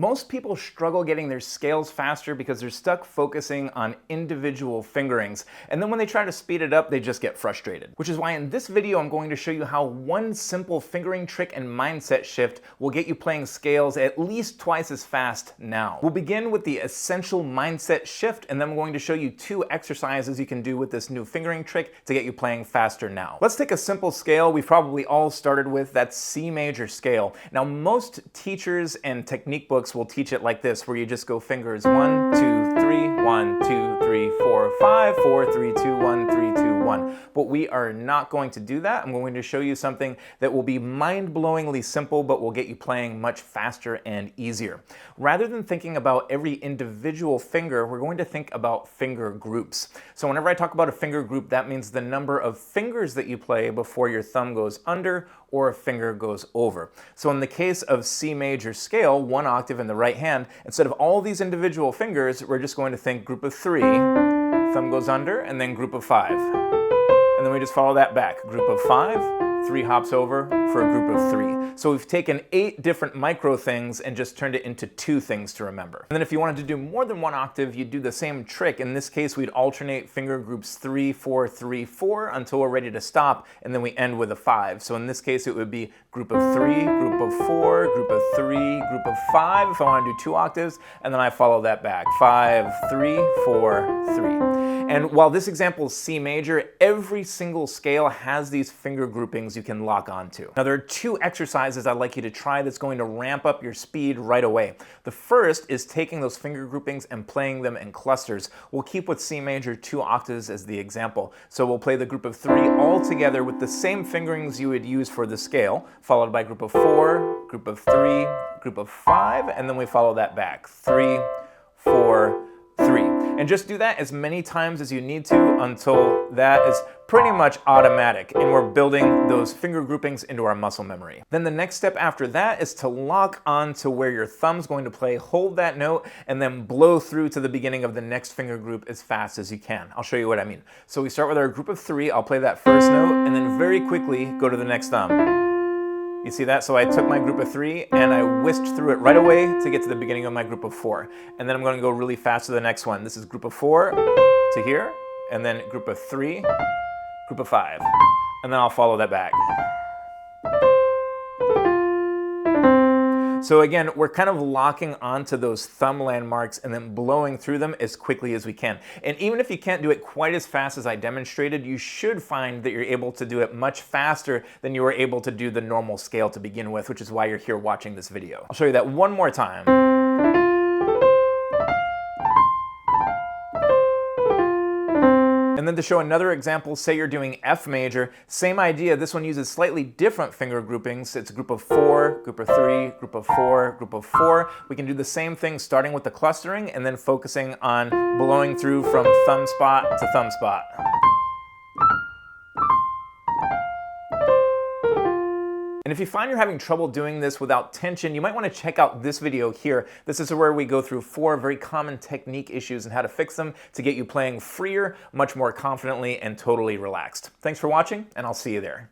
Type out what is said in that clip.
Most people struggle getting their scales faster because they're stuck focusing on individual fingerings, and then when they try to speed it up, they just get frustrated. Which is why in this video, I'm going to show you how one simple fingering trick and mindset shift will get you playing scales at least twice as fast now. We'll begin with the essential mindset shift, and then I'm going to show you 2 exercises you can do with this new fingering trick to get you playing faster now. Let's take a simple scale we've probably all started with, that's C major scale. Now, most teachers and technique books will teach it like this, where you just go fingers 1, 2, 3, 1, 2, 3, 4, 5, 4, 3, 2, 1, 3, 2, 1. But we are not going to do that. I'm going to show you something that will be mind-blowingly simple, but will get you playing much faster and easier. Rather than thinking about every individual finger, we're going to think about finger groups. So whenever I talk about a finger group, that means the number of fingers that you play before your thumb goes under or a finger goes over. So in the case of C major scale, 1 octave in the right hand, instead of all these individual fingers, we're just going to think group of 3, thumb goes under, and then group of 5. And then we just follow that back. Group of 5, 3 hops over for a group of 3. So we've taken 8 different micro things and just turned it into 2 things to remember. And then if you wanted to do more than 1 octave, you'd do the same trick. In this case, we'd alternate finger groups 3, 4, 3, 4 until we're ready to stop, and then we end with a 5. So in this case, it would be group of 3, group of 4, group of 3, group of 5 if I want to do 2 octaves, and then I follow that back. 5, 3, 4, 3. And while this example is C major, every single scale has these finger groupings you can lock onto. Now there are 2 exercises I'd like you to try that's going to ramp up your speed right away. The first is taking those finger groupings and playing them in clusters. We'll keep with C major 2 octaves as the example. So we'll play the group of 3 all together with the same fingerings you would use for the scale, followed by group of 4, group of 3, group of 5, and then we follow that back. 3, 4, 3. And just do that as many times as you need to until that is pretty much automatic and we're building those finger groupings into our muscle memory. Then the next step after that is to lock on to where your thumb's going to play, hold that note, and then blow through to the beginning of the next finger group as fast as you can. I'll show you what I mean. So we start with our group of 3, I'll play that first note, and then very quickly go to the next thumb. You see that? So I took my group of 3 and I whisked through it right away to get to the beginning of my group of 4. And then I'm going to go really fast to the next one. This is group of 4 to here, and then group of 3, group of 5. And then I'll follow that back. So again, we're kind of locking onto those thumb landmarks and then blowing through them as quickly as we can. And even if you can't do it quite as fast as I demonstrated, you should find that you're able to do it much faster than you were able to do the normal scale to begin with, which is why you're here watching this video. I'll show you that one more time. And then to show another example, say you're doing F major, same idea. This one uses slightly different finger groupings. It's group of 4, group of 3, group of 4, group of 4. We can do the same thing starting with the clustering and then focusing on blowing through from thumb spot to thumb spot. And if you find you're having trouble doing this without tension, you might want to check out this video here. This is where we go through 4 very common technique issues and how to fix them to get you playing freer, much more confidently, and totally relaxed. Thanks for watching, and I'll see you there.